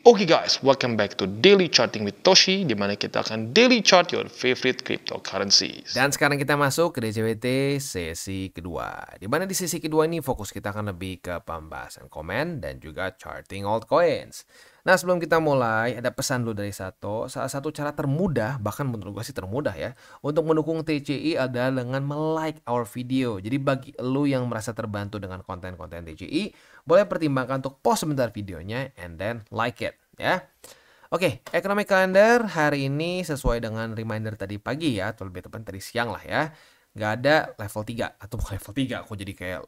Oke guys, welcome back to Daily Charting with Toshi, di mana kita akan daily chart your favorite cryptocurrencies. Dan sekarang kita masuk ke DCWT sesi kedua. Di mana di sesi kedua ini fokus kita akan lebih ke pembahasan komen dan juga charting altcoins. Nah, sebelum kita mulai, ada pesan dulu dari Sato. Salah satu cara termudah, bahkan menurut gue sih termudah ya, untuk mendukung TCI adalah dengan like our video. Jadi bagi lu yang merasa terbantu dengan konten-konten TCI, boleh pertimbangkan untuk post sebentar videonya and then like it ya. Oke, economic calendar hari ini sesuai dengan reminder tadi pagi ya, atau lebih tepat tadi siang lah ya. Nggak ada level 3, atau bukan level 3, aku jadi kayak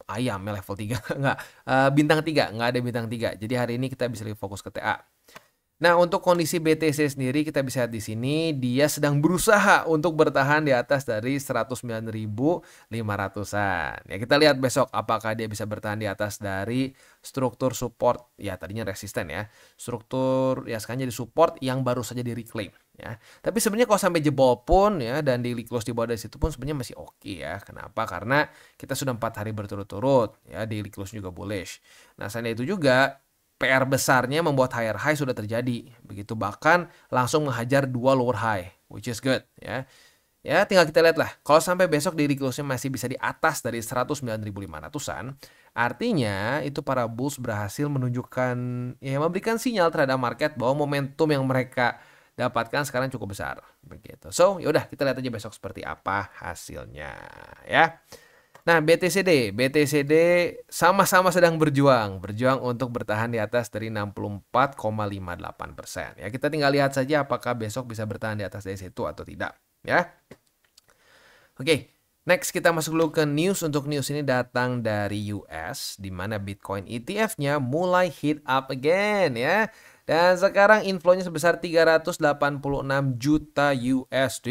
ayam ya level 3, nggak. Bintang 3, nggak ada bintang 3. Jadi hari ini kita bisa lebih fokus ke TA. Nah, untuk kondisi BTC sendiri kita bisa lihat di sini dia sedang berusaha untuk bertahan di atas dari 109.500-an. Ya, kita lihat besok apakah dia bisa bertahan di atas dari struktur support, ya tadinya resisten ya. Struktur ya sekarang jadi support yang baru saja di reclaim ya. Tapi sebenarnya kalau sampai jebol pun ya dan daily close di bawah dari situ pun sebenarnya masih oke ya. Kenapa? Karena kita sudah 4 hari berturut-turut ya, daily close juga bullish. Nah, selain itu juga PR besarnya membuat higher high sudah terjadi. Begitu bahkan langsung menghajar 2 lower high, which is good ya. Ya, tinggal kita lihat lah. Kalau sampai besok daily close-nya masih bisa di atas dari 109.500-an, artinya itu para bulls berhasil menunjukkan ya memberikan sinyal terhadap market bahwa momentum yang mereka dapatkan sekarang cukup besar begitu. So, yaudah kita lihat aja besok seperti apa hasilnya ya. Nah, BTCD sama-sama sedang berjuang untuk bertahan di atas dari 64,58%. Ya, kita tinggal lihat saja apakah besok bisa bertahan di atas dari situ atau tidak, ya. Oke, next kita masuk dulu ke news. Untuk news ini datang dari US, di mana Bitcoin ETF-nya mulai hit up again, ya. Dan sekarang inflow-nya sebesar 386 juta USD,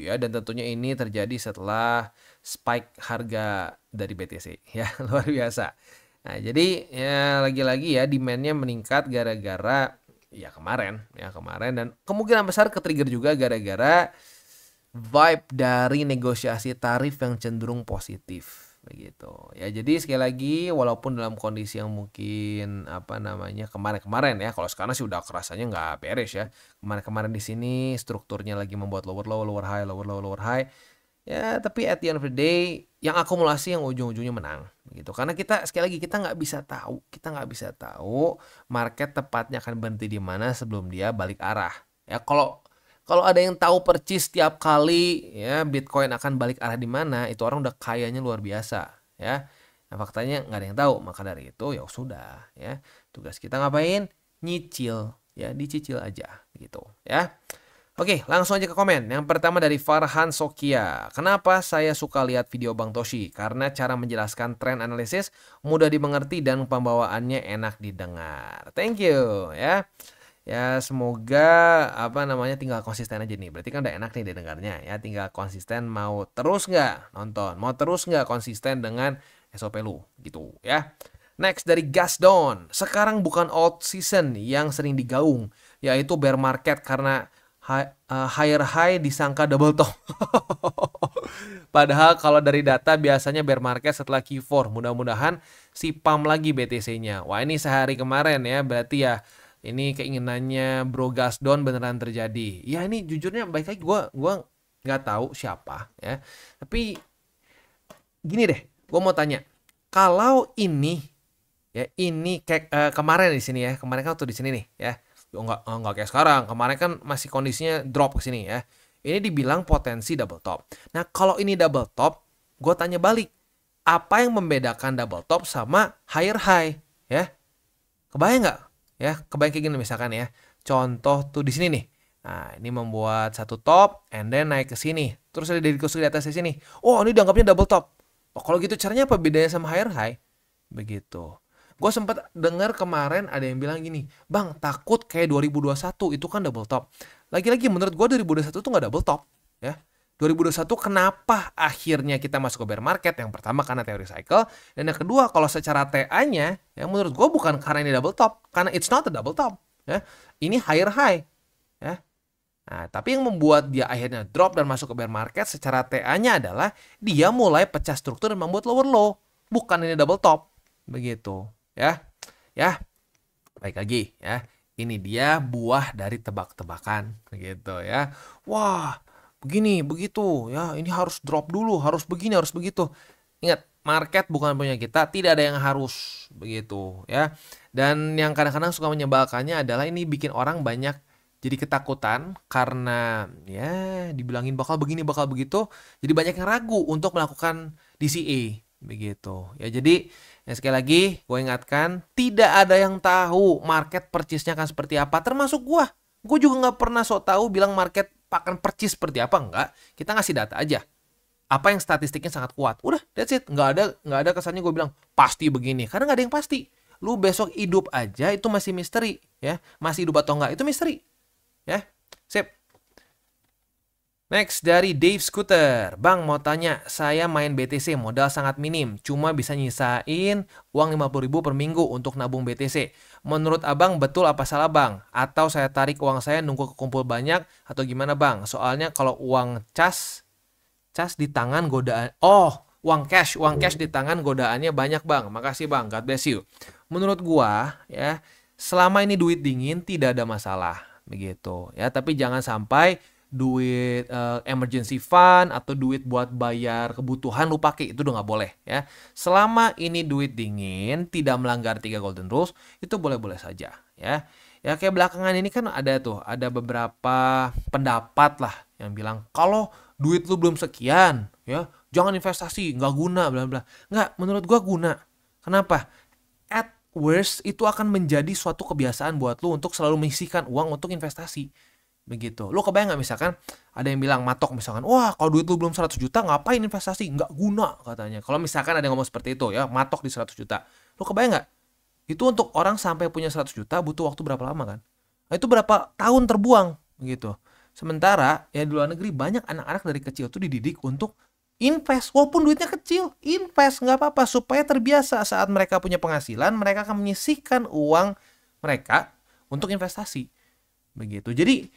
ya. Dan tentunya ini terjadi setelah spike harga dari BTC ya, luar biasa. Nah, jadi ya lagi-lagi ya demand-nya meningkat gara-gara ya kemarin dan kemungkinan besar ke-trigger juga gara-gara vibe dari negosiasi tarif yang cenderung positif begitu. Ya, jadi sekali lagi walaupun dalam kondisi yang mungkin kemarin-kemarin ya, kalau sekarang sih udah kerasanya nggak beres ya. Kemarin-kemarin di sini strukturnya lagi membuat lower low, lower high, lower low, lower high. Ya, tapi at the end of the day, yang akumulasi yang ujung-ujungnya menang, gitu. Karena kita sekali lagi kita nggak bisa tahu market tepatnya akan berhenti di mana sebelum dia balik arah. Ya, kalau ada yang tahu percis tiap kali ya Bitcoin akan balik arah di mana, itu orang udah kayanya luar biasa, ya. Nah, faktanya nggak ada yang tahu, maka dari itu ya sudah, ya. Tugas kita ngapain? Nyicil, ya, dicicil aja, gitu, ya. Oke, langsung aja ke komen. Yang pertama dari Farhan Sokia. Kenapa saya suka lihat video Bang Toshi? Karena cara menjelaskan tren analisis mudah dimengerti dan pembawaannya enak didengar. Thank you ya. Ya, semoga tinggal konsisten aja nih. Berarti kan udah enak nih didengarnya ya. Tinggal konsisten, mau terus nggak nonton? Mau terus nggak konsisten dengan SOP lu gitu ya. Next dari Gasdon. Sekarang bukan old season yang sering digaung, yaitu bear market karena higher high disangka double top. Padahal kalau dari data biasanya bear market setelah Q4. Mudah-mudahan si pump lagi BTC-nya. Wah, ini sehari kemarin ya. Berarti ya ini keinginannya Bro Gasdon beneran terjadi. Ya, ini jujurnya baik lagi gua nggak tahu siapa ya. Tapi gini deh, gua mau tanya. Kalau ini ya kayak kemarin di sini ya. Kemarin kan tuh di sini nih ya. Enggak kayak sekarang. Kemarin kan masih kondisinya drop ke sini ya. Ini dibilang potensi double top. Nah, kalau ini double top, gue tanya balik. Apa yang membedakan double top sama higher high? Ya, kebayang nggak? Ya, kebayang kayak gini misalkan ya. Contoh tuh di sini nih. Nah, ini membuat satu top, and then naik ke sini. Terus ada dari kursi di atas di sini. Oh, ini dianggapnya double top. Oh, kalau gitu caranya apa bedanya sama higher high? Begitu. Gue sempat dengar kemarin ada yang bilang gini, Bang, takut kayak 2021 itu kan double top. Lagi-lagi menurut gue 2021 tuh nggak double top, ya. 2021 kenapa akhirnya kita masuk ke bear market? Yang pertama karena teori cycle, dan yang kedua kalau secara TA-nya, ya menurut gue bukan karena ini double top, karena it's not a double top, ya. Ini higher high, ya. Nah, tapi yang membuat dia akhirnya drop dan masuk ke bear market secara TA-nya adalah dia mulai pecah struktur dan membuat lower low, bukan ini double top, begitu. Ya, baik lagi ya. Ini dia buah dari tebak-tebakan gitu ya. Wah, begini, begitu ya. Ini harus drop dulu, harus begini, harus begitu. Ingat, market bukan punya kita, tidak ada yang harus begitu ya. Dan yang kadang-kadang suka menyebalkannya adalah ini bikin orang banyak jadi ketakutan karena ya dibilangin bakal begini, bakal begitu. Jadi banyak yang ragu untuk melakukan DCA begitu. Ya jadi ya sekali lagi gue ingatkan, tidak ada yang tahu market purchase-nya akan seperti apa, termasuk gue. Gue juga nggak pernah sok tahu bilang market akan purchase seperti apa, enggak. Kita ngasih data aja. Apa yang statistiknya sangat kuat. Udah, that's it. Nggak ada kesannya gue bilang pasti begini. Karena nggak ada yang pasti. Lu besok hidup aja itu masih misteri, ya. Masih hidup atau enggak itu misteri, ya. Sip. Next dari Dave Scooter. Bang mau tanya, saya main BTC modal sangat minim, cuma bisa nyisain uang 50.000 per minggu untuk nabung BTC. Menurut abang betul apa salah bang? Atau saya tarik uang saya nunggu kekumpul banyak atau gimana bang? Soalnya kalau uang cas di tangan godaan. Oh, uang cash di tangan godaannya banyak bang. Makasih bang, God bless you. Menurut gua ya, selama ini duit dingin tidak ada masalah begitu ya. Tapi jangan sampai duit emergency fund atau duit buat bayar kebutuhan lu pakai, itu udah nggak boleh ya. Selama ini duit dingin tidak melanggar 3 golden rules, itu boleh-boleh saja ya. Ya kayak belakangan ini kan ada beberapa pendapat lah yang bilang kalau duit lu belum sekian ya jangan investasi, nggak guna bla bla. Nggak, menurut gua guna. Kenapa? At worst itu akan menjadi suatu kebiasaan buat lu untuk selalu menyisihkan uang untuk investasi. Begitu. Lu kebayang nggak misalkan ada yang bilang matok misalkan, wah kalau duit lu belum 100 juta ngapain investasi? Nggak guna katanya. Kalau misalkan ada yang ngomong seperti itu ya, matok di 100 juta. Lu kebayang nggak? Itu untuk orang sampai punya 100 juta butuh waktu berapa lama kan? Nah, itu berapa tahun terbuang gitu. Sementara ya di luar negeri banyak anak-anak dari kecil tuh dididik untuk invest, walaupun duitnya kecil, invest nggak apa-apa supaya terbiasa saat mereka punya penghasilan, mereka akan menyisihkan uang mereka untuk investasi. Begitu. Jadi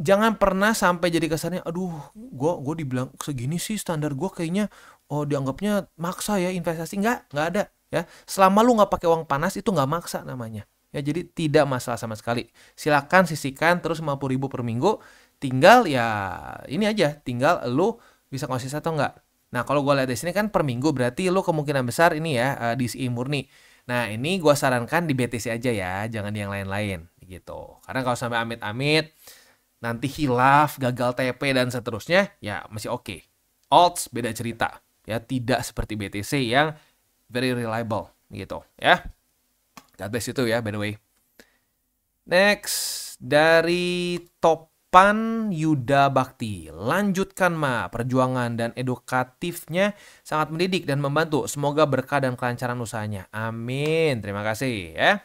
jangan pernah sampai jadi kesannya, aduh, gue dibilang segini sih standar gue kayaknya, oh dianggapnya maksa ya investasi. Nggak ada ya. Selama lu nggak pakai uang panas itu nggak maksa namanya. Ya jadi tidak masalah sama sekali. Silakan sisihkan terus 50.000 per minggu. Tinggal ya ini aja, tinggal lu bisa konsisten atau enggak. Nah kalau gue lihat di sini kan per minggu berarti lu kemungkinan besar ini ya DCI murni. Nah ini gue sarankan di BTC aja ya, jangan di yang lain-lain gitu. Karena kalau sampai amit-amit nanti hilaf, gagal TP dan seterusnya, ya masih oke. Alts beda cerita, ya tidak seperti BTC yang very reliable gitu, ya. God bless itu ya, by the way. Next dari Topan Yuda Bakti. Lanjutkan Ma, perjuangan dan edukatifnya sangat mendidik dan membantu. Semoga berkah dan kelancaran usahanya. Amin. Terima kasih ya.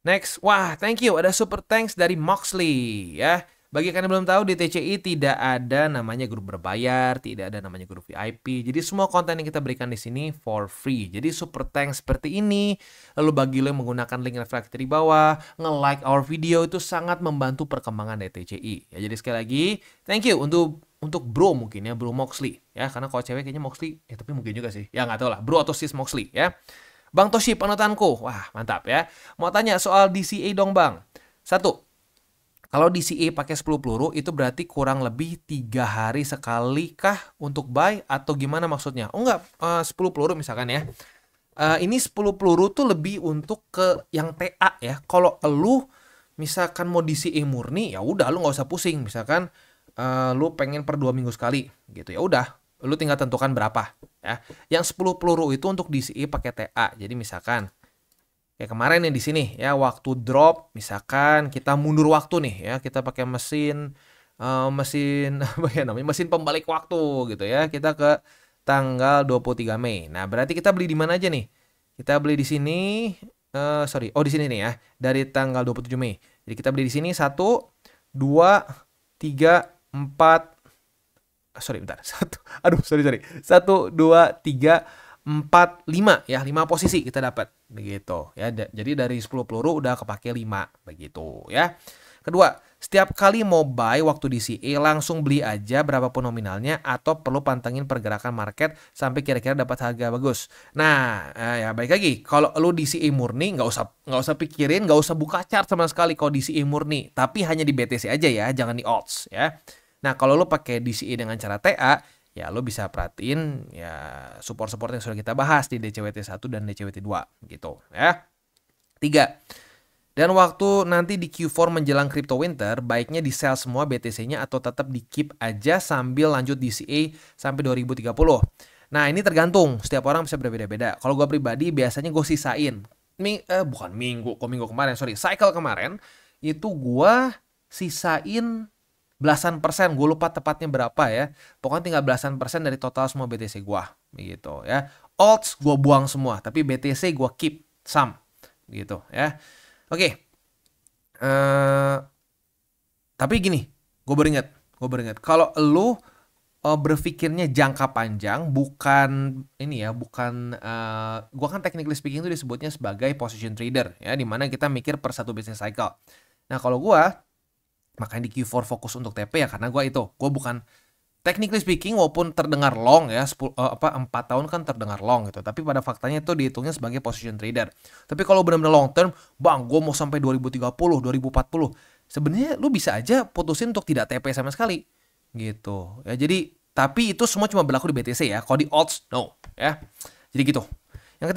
Next, wah thank you, ada super thanks dari Moxley ya. Bagi kalian yang belum tahu, di TCI tidak ada namanya grup berbayar, tidak ada namanya grup VIP. Jadi semua konten yang kita berikan di sini for free. Jadi super thanks seperti ini. Lalu bagi lo yang menggunakan link reflektor di bawah, nge-like our video itu sangat membantu perkembangan dari TCI. Ya jadi sekali lagi, thank you untuk bro mungkin ya, bro Moxley ya. Karena kalau cewek kayaknya Moxley, ya tapi mungkin juga sih. Ya nggak tahu lah, bro atau sis Moxley ya. Bang Toshi, panutanku. Wah, mantap ya. Mau tanya soal DCA dong, Bang. 1. Kalau DCA pakai 10 peluru, itu berarti kurang lebih 3 hari sekali kah untuk buy? Atau gimana maksudnya? Oh enggak, 10 peluru misalkan ya. Ini 10 peluru tuh lebih untuk ke yang TA ya. Kalau lu misalkan mau DCA murni, ya udah lu nggak usah pusing. Misalkan lu pengen per 2 minggu sekali gitu. Ya udah, lu tinggal tentukan berapa ya. Yang 10 peluru itu untuk DCI pakai TA. Jadi misalkan kayak kemarin nih di sini ya, waktu drop misalkan kita mundur waktu nih ya, kita pakai mesin apa ya namanya, mesin pembalik waktu gitu ya. Kita ke tanggal 23 Mei. Nah, berarti kita beli di mana aja nih? Kita beli di sini di sini nih ya, dari tanggal 27 Mei. Jadi kita beli di sini 1 2 3 4 bentar. 1 2 3 4 5 ya, 5 posisi kita dapat begitu ya. Jadi dari 10 peluru udah kepake 5 begitu ya. Kedua, setiap kali mau buy waktu DCA langsung beli aja berapapun nominalnya atau perlu pantengin pergerakan market sampai kira-kira dapat harga bagus. Nah, ya baik lagi, kalau lu DCA murni nggak usah pikirin, nggak usah buka chart sama sekali kalau DCA murni, tapi hanya di BTC aja ya, jangan di odds ya. Nah, kalau lu pakai DCA dengan cara TA, ya lo bisa perhatiin ya support-support yang sudah kita bahas di DCWT1 dan DCWT2 gitu ya. 3. Dan waktu nanti di Q4 menjelang crypto winter, baiknya di sell semua BTC-nya atau tetap di keep aja sambil lanjut DCA sampai 2030. Nah, ini tergantung, setiap orang bisa berbeda-beda. Kalau gue pribadi biasanya gue sisain minggu kemarin, cycle kemarin itu gue sisain belasan persen, gue lupa tepatnya berapa ya. Pokoknya tinggal belasan persen dari total semua BTC gue, begitu ya. Alts gue buang semua, tapi BTC gue keep some, gitu ya. Oke. Tapi gini, gue beringat. Kalau lu berpikirnya jangka panjang, bukan ini ya, gue kan technically speaking itu disebutnya sebagai position trader ya, dimana kita mikir per satu business cycle. Nah kalau gue makanya di Q4 fokus untuk TP ya, karena gue bukan technically speaking walaupun terdengar long ya, 4 tahun kan terdengar long gitu, tapi pada faktanya itu dihitungnya sebagai position trader. Tapi kalau benar-benar long term, bang gue mau sampai 2030, 2040, sebenarnya lu bisa aja putusin untuk tidak TP sama sekali gitu ya. Jadi tapi itu semua cuma berlaku di BTC ya, kalau di odds no ya. Jadi gitu. Yang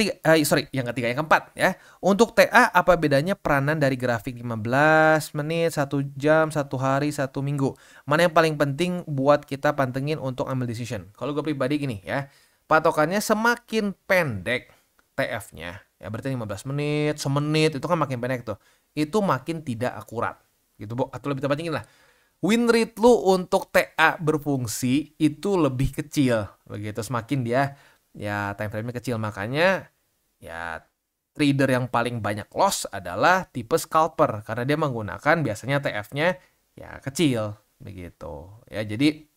keempat ya. Untuk TA apa bedanya peranan dari grafik 15 menit, 1 jam, 1 hari, 1 minggu? Mana yang paling penting buat kita pantengin untuk ambil decision? Kalau gue pribadi gini ya, patokannya semakin pendek TF-nya, ya berarti 15 menit, semenit, itu kan makin pendek tuh. Itu makin tidak akurat. Gitu, Bu. Atau lebih tepatnya gini lah. Win rate lu untuk TA berfungsi itu lebih kecil. Begitu, semakin dia ya time frame-nya kecil, makanya ya trader yang paling banyak loss adalah tipe scalper karena dia menggunakan biasanya TF-nya ya kecil begitu ya. Jadi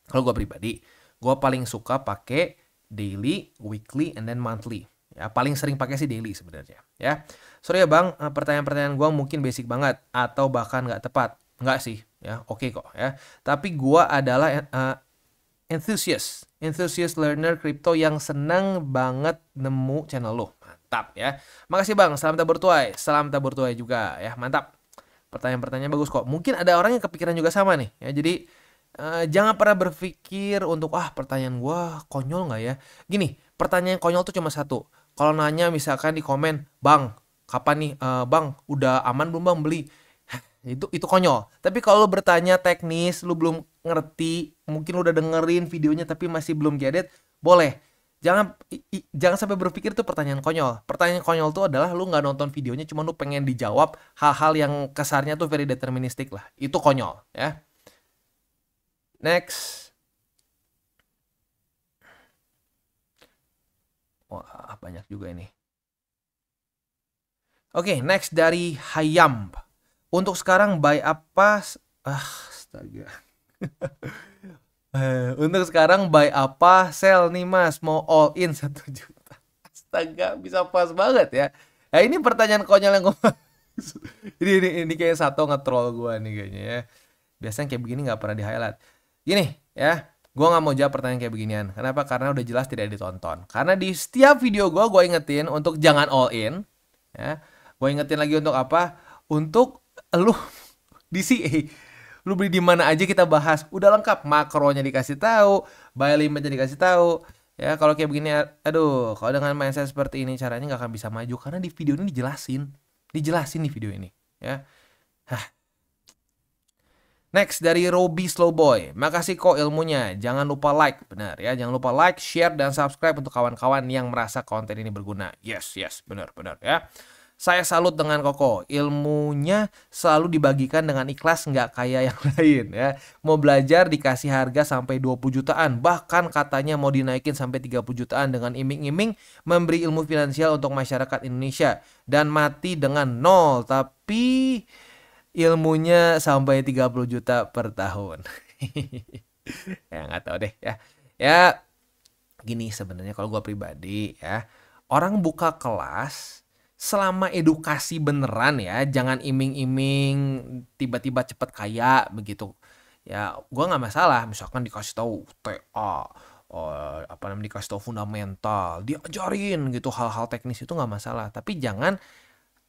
kalau gue pribadi, gue paling suka pakai daily, weekly, and then monthly ya. Paling sering pakai sih daily sebenarnya ya. Sorry ya bang, pertanyaan-pertanyaan gue mungkin basic banget atau bahkan nggak tepat. Nggak sih ya, oke kok ya. Tapi gue adalah enthusiast learner crypto yang senang banget nemu channel lo. Mantap ya. Makasih bang, salam tabur tuai juga ya. Mantap. Pertanyaan-pertanyaan bagus kok. Mungkin ada orang yang kepikiran juga sama nih ya. Jadi jangan pernah berpikir untuk pertanyaan gua konyol nggak ya. Gini, pertanyaan konyol tuh cuma satu. Kalau nanya misalkan di komen, bang kapan nih bang udah aman belum bang beli? Itu konyol. Tapi kalau lu bertanya teknis, lu belum ngerti, mungkin udah dengerin videonya tapi masih belum get it, boleh. Jangan sampai berpikir itu pertanyaan konyol. Pertanyaan konyol itu adalah lu nggak nonton videonya, cuma lu pengen dijawab hal-hal yang kasarnya tuh very deterministic lah. Itu konyol ya. Next. Wah, banyak juga ini. Oke, next dari Hayam. Untuk sekarang buy apa? Astaga. Untuk sekarang buy apa? Sell nih mas, mau all in 1 juta. Astaga, bisa pas banget ya. Nah ini pertanyaan konyol yang gue ini kayak satu nge-troll gue nih kayaknya ya. Biasanya kayak begini gak pernah di-highlight. Gini ya, gue gak mau jawab pertanyaan kayak beginian. Kenapa? Karena udah jelas tidak ditonton. Karena di setiap video gue ingetin untuk jangan all in ya. Gue ingetin lagi untuk apa? Untuk lu DCA, lu beli di mana aja kita bahas, udah lengkap, makronya dikasih tahu, buy limitnya dikasih tahu ya. Kalau kayak begini, aduh, kalau dengan mindset seperti ini caranya nggak akan bisa maju karena di video ini dijelasin di video ini ya. Next dari Robi Slowboy, makasih kok ilmunya, jangan lupa like, benar ya, jangan lupa like, share dan subscribe untuk kawan-kawan yang merasa konten ini berguna. Yes benar ya. Saya salut dengan Koko, ilmunya selalu dibagikan dengan ikhlas, nggak kayak yang lain ya. Mau belajar dikasih harga sampai 20 jutaan, bahkan katanya mau dinaikin sampai 30 jutaan dengan iming-iming memberi ilmu finansial untuk masyarakat Indonesia. Dan mati dengan 0, tapi ilmunya sampai 30 juta per tahun. Ya nggak tahu deh ya. Ya gini sebenarnya kalau gue pribadi ya. orang buka kelas selama edukasi beneran ya, jangan iming-iming tiba-tiba cepet kaya begitu. Ya, gua nggak masalah. Misalkan dikasih tahu TA, apa namanya dikasih tahu fundamental, diajarin gitu hal-hal teknis itu nggak masalah. Tapi jangan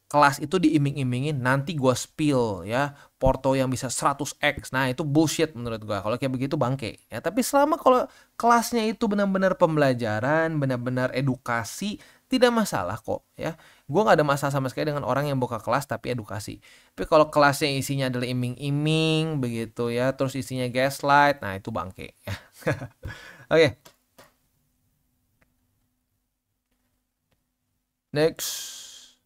kelas itu diiming-imingin nanti gua spill ya Porto yang bisa 100x. Nah, itu bullshit menurut gua. Kalau kayak begitu bangke ya. Tapi selama kalau kelasnya itu benar-benar pembelajaran, benar-benar edukasi, tidak masalah kok ya. Gua nggak ada masalah sama sekali dengan orang yang buka kelas tapi edukasi. Tapi kalau kelasnya isinya adalah iming-iming begitu ya, terus isinya gaslight, nah itu bangke ya. Oke. Next.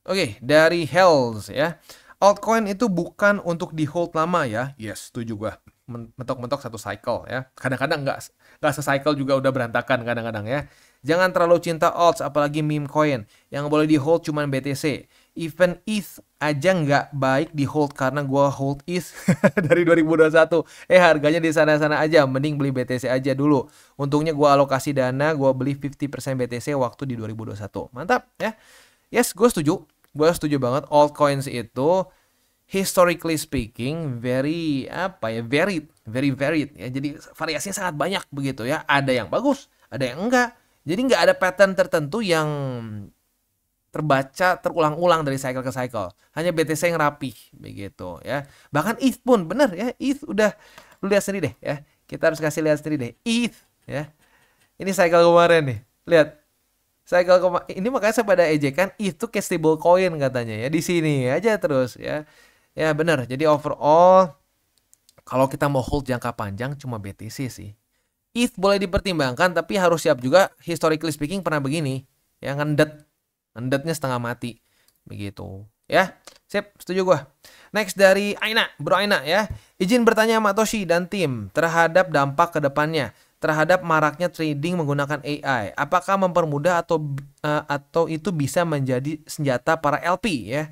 Oke, dari Hells ya. Altcoin itu bukan untuk di hold lama ya. Yes, setuju gua. Mentok-mentok satu cycle ya. Kadang-kadang nggak se-cycle juga udah berantakan kadang-kadang ya. Jangan terlalu cinta alts, apalagi meme coin. Yang boleh di hold cuman BTC. Even ETH aja nggak baik di hold karena gua hold ETH dari 2021. Harganya di sana-sana aja. Mending beli BTC aja dulu. Untungnya gua alokasi dana, gua beli 50% BTC waktu di 2021. Mantap ya. Yes, gue setuju. Gue setuju banget. Altcoins itu historically speaking very varied, very varied ya. Jadi variasinya sangat banyak begitu ya. Ada yang bagus, ada yang enggak. Jadi nggak ada pattern tertentu yang terbaca terulang-ulang dari cycle ke cycle. Hanya BTC yang rapih begitu ya. Bahkan ETH pun bener ya. ETH udah lu lihat sendiri deh ya. Kita harus kasih lihat sendiri deh. ETH ya. Ini cycle kemarin nih. Lihat. Ini makanya saya pada ejekan itu kayak stable coin katanya ya, di sini aja terus ya. Ya benar. Jadi overall kalau kita mau hold jangka panjang cuma BTC sih. ETH boleh dipertimbangkan tapi harus siap juga, historically speaking pernah begini ya, ngendetnya setengah mati begitu ya. Sip, setuju gua. Next dari Aina, Bro Aina ya. Izin bertanya Matoshi dan tim terhadap dampak ke depannya terhadap maraknya trading menggunakan AI. Apakah mempermudah atau itu bisa menjadi senjata para LP ya?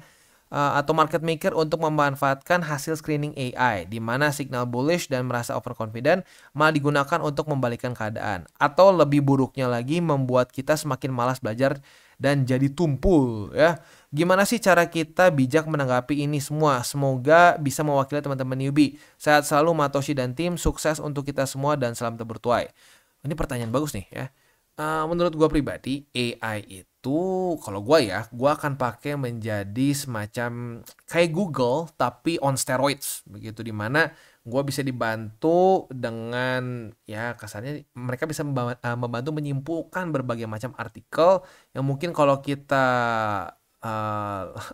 Atau market maker untuk memanfaatkan hasil screening AI di mana signal bullish dan merasa overconfident malah digunakan untuk membalikkan keadaan, atau lebih buruknya lagi membuat kita semakin malas belajar dan jadi tumpul ya. Gimana sih cara kita bijak menanggapi ini semua? Semoga bisa mewakili teman-teman newbie. Sehat selalu Matoshi dan tim, sukses untuk kita semua dan salam bertuai. Ini pertanyaan bagus nih ya. Menurut gue pribadi, AI itu kalau gue ya, gue akan pakai menjadi semacam kayak Google tapi on steroids begitu, dimana gue bisa dibantu dengan ya kasarnya mereka bisa membantu menyimpulkan berbagai macam artikel yang mungkin kalau kita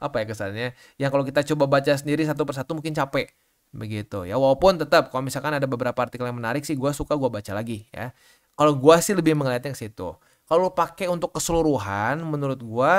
apa ya kesannya, yang kalau kita coba baca sendiri satu persatu mungkin capek begitu ya. Walaupun tetap kalau misalkan ada beberapa artikel yang menarik sih gue suka gue baca lagi ya. Kalau gue sih lebih melihatnya ke situ. Kalau pakai untuk keseluruhan, menurut gue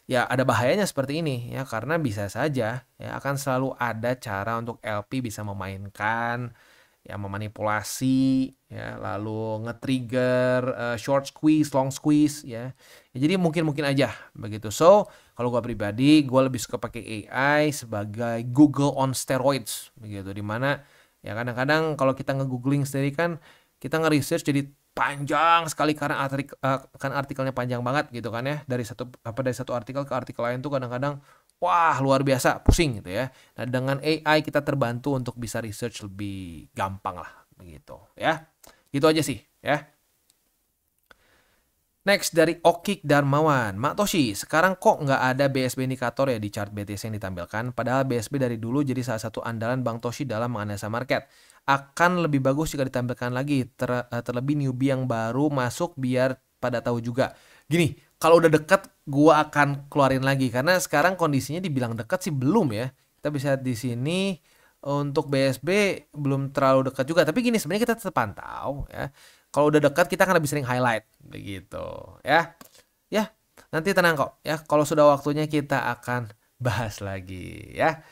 ya ada bahayanya seperti ini ya, karena bisa saja ya akan selalu ada cara untuk LP bisa memainkan ya, memanipulasi ya, lalu nge-trigger short squeeze, long squeeze ya. Jadi mungkin aja begitu. So kalau gue pribadi, gue lebih suka pakai AI sebagai Google on steroids begitu, dimana ya kadang-kadang kalau kita nge-googling sendiri kan kita nge-research jadi panjang sekali karena kan artikelnya panjang banget gitu kan ya, dari satu artikel ke artikel lain tuh kadang-kadang wah luar biasa pusing gitu ya. Nah dengan AI kita terbantu untuk bisa research lebih gampang lah begitu ya. Gitu aja sih ya. Next dari Okik Darmawan. Matoshi, sekarang kok nggak ada BSB indikator ya di chart BTC yang ditampilkan? Padahal BSB dari dulu jadi salah satu andalan Bang Toshi dalam menganalisa market. Akan lebih bagus jika ditampilkan lagi, terlebih newbie yang baru masuk biar pada tahu juga. Gini, kalau udah dekat gua akan keluarin lagi karena sekarang kondisinya dibilang dekat sih belum ya. Kita bisa di sini untuk BSB belum terlalu dekat juga, tapi gini sebenarnya kita tetap pantau ya. Kalau udah dekat kita akan lebih sering highlight begitu ya. Ya, nanti tenang kok ya. Kalau sudah waktunya kita akan bahas lagi ya.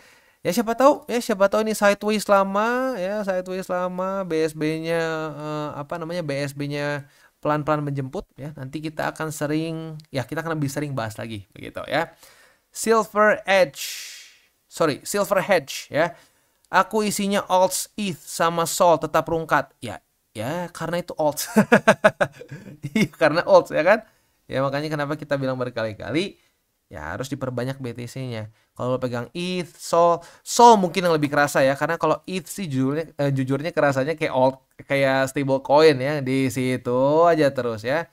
Ya siapa tahu ini sideways lama ya, BSB-nya BSB-nya pelan-pelan menjemput ya. Nanti kita akan kita akan lebih sering bahas lagi begitu ya. Silver Hedge ya. Aku isinya alts ETH sama Sol tetap rungkat. Ya karena itu alts. Iya, karena alts ya kan. Ya makanya kenapa kita bilang berkali-kali ya harus diperbanyak BTC-nya. Kalau lo pegang ETH, Sol mungkin yang lebih kerasa ya, karena kalau ETH sih jujurnya kerasanya kayak stable coin ya, di situ aja terus ya.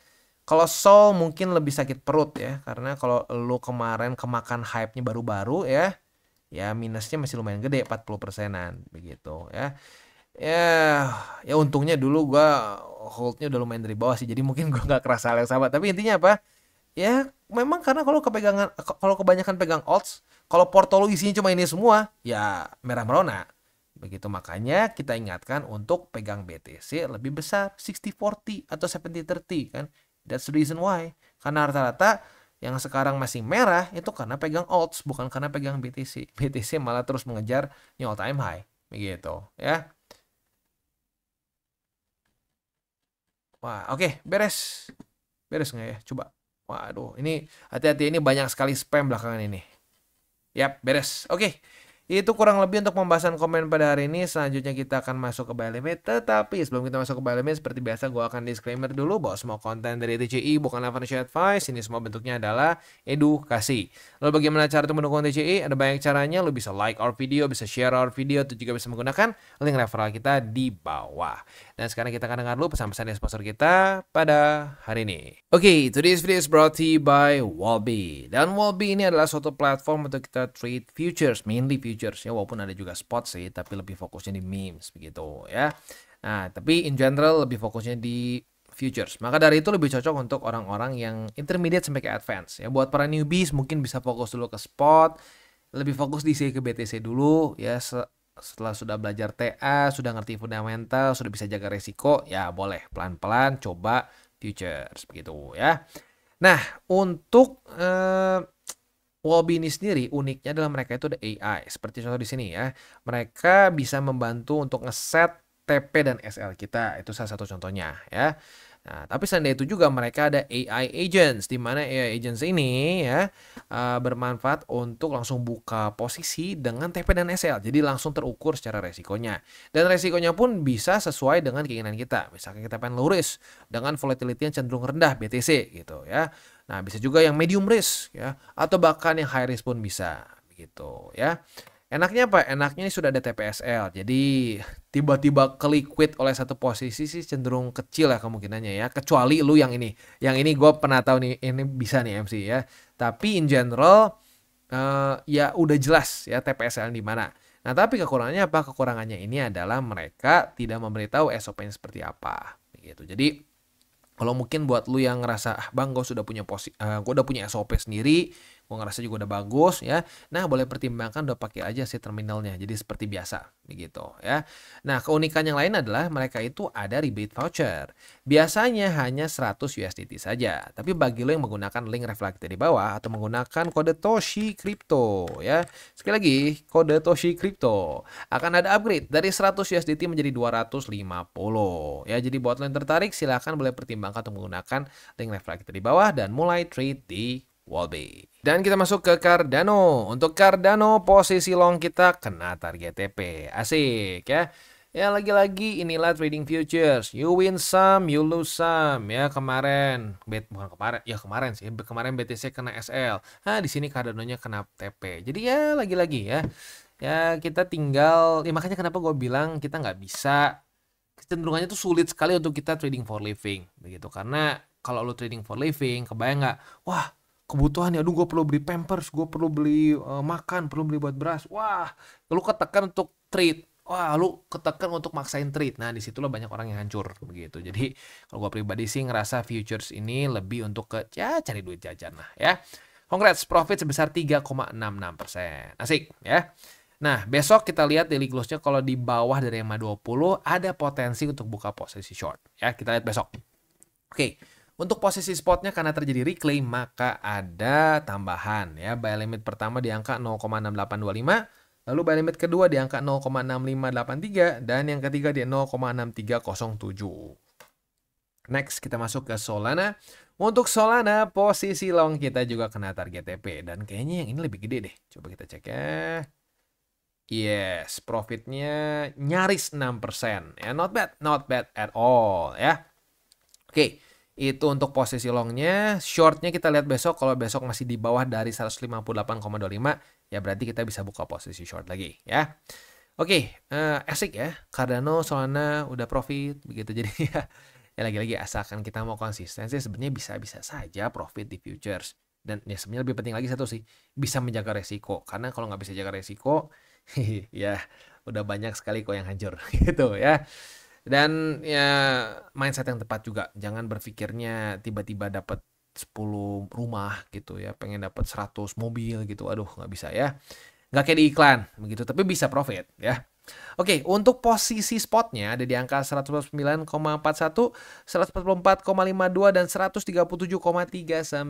Kalau Sol mungkin lebih sakit perut ya, karena kalau lu kemarin kemakan hype-nya baru-baru ya, ya minusnya masih lumayan gede, 40%-an begitu ya. Ya, ya untungnya dulu gua holdnya udah lumayan dari bawah sih, jadi mungkin gua nggak kerasa hal yang sama. Tapi intinya apa? Ya memang karena kalau kebanyakan pegang alts, kalau porto lu isinya cuma ini semua, ya merah merona. Begitu makanya kita ingatkan untuk pegang BTC lebih besar 60-40 atau 70-30 kan. That's the reason why. Karena rata-rata yang sekarang masih merah itu karena pegang alts, bukan karena pegang BTC. BTC malah terus mengejar new all time high. Begitu ya. Wah, oke, beres. Beres nggak ya? Coba. Waduh, ini hati-hati, ini banyak sekali spam belakangan ini. Yap, beres. Oke. Itu kurang lebih untuk pembahasan komen pada hari ini. Selanjutnya kita akan masuk ke buy limit. Tetapi sebelum kita masuk ke buy limit, seperti biasa gue akan disclaimer dulu bahwa semua konten dari TCI bukanlah financial advice. Ini semua bentuknya adalah edukasi. Lalu bagaimana cara untuk mendukung TCI? Ada banyak caranya. Lo bisa like our video, bisa share our video, atau juga bisa menggunakan link referral kita di bawah. Dan sekarang kita akan dengar dulu pesan-pesan dari sponsor kita pada hari ini. Oke, today's video is brought to you by Wolby. Dan Wolby ini adalah suatu platform untuk kita trade futures, mainly futures ya, walaupun ada juga spot sih, tapi lebih fokusnya di memes begitu ya. Nah, tapi in general lebih fokusnya di futures. Maka dari itu lebih cocok untuk orang-orang yang intermediate sampai ke advance ya. Buat para newbies mungkin bisa fokus dulu ke spot, lebih fokus di ke BTC dulu ya. Setelah sudah belajar TA, sudah ngerti fundamental, sudah bisa jaga resiko, ya boleh pelan-pelan coba futures begitu ya. Nah, untuk Wolby ini sendiri uniknya adalah mereka itu ada AI. Seperti contoh di sini ya. Mereka bisa membantu untuk ngeset TP dan SL kita. Itu salah satu contohnya ya. Nah, tapi selain itu juga mereka ada AI agents, di mana AI agents ini ya bermanfaat untuk langsung buka posisi dengan TP dan SL. Jadi langsung terukur secara resikonya. Dan resikonya pun bisa sesuai dengan keinginan kita. Misalkan kita pengen low risk dengan volatility yang cenderung rendah BTC gitu ya. Nah, bisa juga yang medium risk ya, atau bahkan yang high risk pun bisa begitu ya. Enaknya apa? Enaknya ini sudah ada TPSL. Jadi tiba-tiba ke liquid oleh satu posisi sih cenderung kecil ya kemungkinannya ya. Kecuali lu yang ini. Yang ini gue pernah tahu nih, ini bisa nih MC ya. Tapi in general ya udah jelas ya TPSL di mana. Nah, tapi kekurangannya apa? Kekurangannya ini adalah mereka tidak memberitahu SOP-nya seperti apa. Gitu. Jadi kalau mungkin buat lu yang ngerasa, bang, gue udah punya SOP sendiri, gue ngerasa juga udah bagus ya. Nah, boleh pertimbangkan udah pakai aja sih terminalnya. Jadi seperti biasa, begitu ya. Nah, keunikan yang lain adalah mereka itu ada rebate voucher. Biasanya hanya 100 USDT saja. Tapi bagi lo yang menggunakan link reflektif di bawah atau menggunakan kode Toshi Crypto ya. Sekali lagi, kode Toshi Crypto akan ada upgrade dari 100 USDT menjadi 250 ya. Jadi buat lo yang tertarik silahkan boleh pertimbangkan untuk menggunakan link reflektif di bawah dan mulai trade di Wolby. Dan kita masuk ke Cardano. Untuk Cardano posisi long kita kena target TP. Asik ya. Ya lagi-lagi inilah trading futures. You win some, you lose some. Ya kemarin, kemarin sih. Kemarin BTC kena SL. Nah di sini Cardano-nya kena TP. Jadi ya lagi-lagi ya. Ya kita tinggal. Ya makanya kenapa gue bilang kita nggak bisa. Kecenderungannya tuh sulit sekali untuk kita trading for living. Begitu. Karena kalau lo trading for living, kebayang nggak? Wah, kebutuhan ya, aduh gue perlu beli pampers, gue perlu beli makan, perlu beli buat beras. Wah, lu ketekan untuk trade. Wah, lu ketekan untuk maksain trade. Nah, disitulah banyak orang yang hancur begitu. Jadi, kalau gue pribadi sih ngerasa futures ini lebih untuk ke ya cari duit jajan lah ya. Congrats, profit sebesar 3,66%. Asik ya. Nah, besok kita lihat daily close-nya kalau di bawah dari EMA 20 ada potensi untuk buka posisi short. Ya, kita lihat besok. Oke. Untuk posisi spotnya karena terjadi reclaim maka ada tambahan ya. Buy limit pertama di angka 0,6825, lalu buy limit kedua di angka 0,6583 dan yang ketiga di 0,6307. Next kita masuk ke Solana. Untuk Solana posisi long kita juga kena target TP dan kayaknya yang ini lebih gede deh. Coba kita cek ya. Yes, profitnya nyaris 6% ya. Not bad at all ya. Oke. Itu untuk posisi longnya. Shortnya kita lihat besok. Kalau besok masih di bawah dari 158,25, ya berarti kita bisa buka posisi short lagi ya. Oke, asik ya. Cardano, Solana udah profit begitu. Jadi ya lagi-lagi asalkan kita mau konsistensi sebenarnya bisa-bisa saja profit di futures. Dan ya sebenarnya lebih penting lagi satu sih, bisa menjaga resiko. Karena kalau nggak bisa jaga resiko, ya udah banyak sekali kok yang hancur gitu ya. Dan ya mindset yang tepat juga. Jangan berpikirnya tiba-tiba dapat 10 rumah gitu ya, pengen dapat 100 mobil gitu. Aduh, nggak bisa ya. Nggak kayak di iklan begitu, tapi bisa profit ya. Oke, untuk posisi spotnya ada di angka 149,41, 144,52 dan 137,39.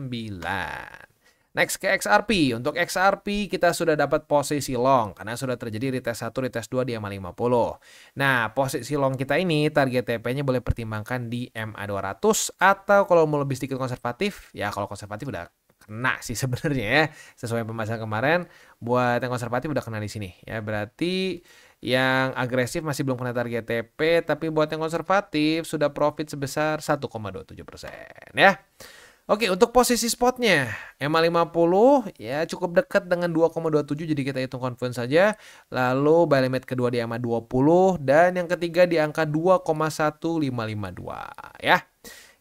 Next ke XRP. Untuk XRP kita sudah dapat posisi long karena sudah terjadi retest 1, retest 2 di EMA 50. Nah, posisi long kita ini target TP-nya boleh pertimbangkan di MA 200 atau kalau mau lebih sedikit konservatif, ya kalau konservatif udah kena sih sebenarnya ya. Sesuai pembahasan kemarin, buat yang konservatif udah kena di sini ya. Berarti yang agresif masih belum kena target TP, tapi buat yang konservatif sudah profit sebesar 1,27% ya. Oke, untuk posisi spotnya, EMA 50 ya cukup dekat dengan 2,27, jadi kita hitung confidence saja. Lalu buy limit kedua di EMA 20 dan yang ketiga di angka 2,1552 ya.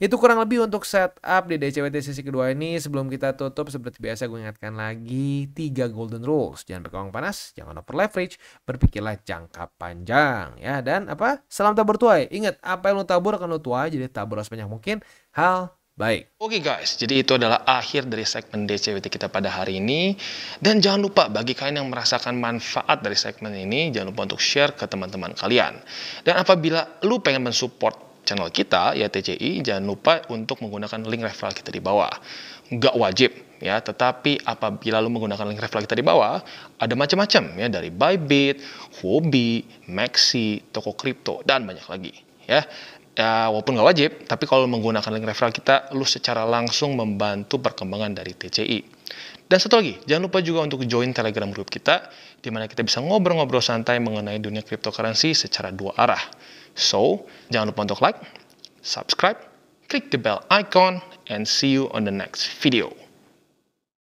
Itu kurang lebih untuk setup di DCWT sesi kedua ini. Sebelum kita tutup, seperti biasa gue ingatkan lagi 3 golden rules. Jangan pakai uang panas, jangan over leverage, berpikirlah jangka panjang ya. Dan apa? Salam tabur tuai. Ingat, apa yang lu tabur akan lu tuai, jadi tabur sebanyak mungkin hal baik. Oke guys, jadi itu adalah akhir dari segmen DCWT kita pada hari ini. Dan jangan lupa bagi kalian yang merasakan manfaat dari segmen ini, jangan lupa untuk share ke teman-teman kalian. Dan apabila lu pengen mensupport channel kita, ya TCI, jangan lupa untuk menggunakan link referral kita di bawah. Nggak wajib, ya, tetapi apabila lu menggunakan link referral kita di bawah, ada macam-macam, ya, dari Bybit, Huobi, Maxi, toko kripto, dan banyak lagi, ya. Ya, walaupun nggak wajib, tapi kalau menggunakan link referral kita, lu secara langsung membantu perkembangan dari TCI. Dan satu lagi, jangan lupa juga untuk join Telegram group kita, di mana kita bisa ngobrol-ngobrol santai mengenai dunia cryptocurrency secara dua arah. So, jangan lupa untuk like, subscribe, klik the bell icon, and see you on the next video.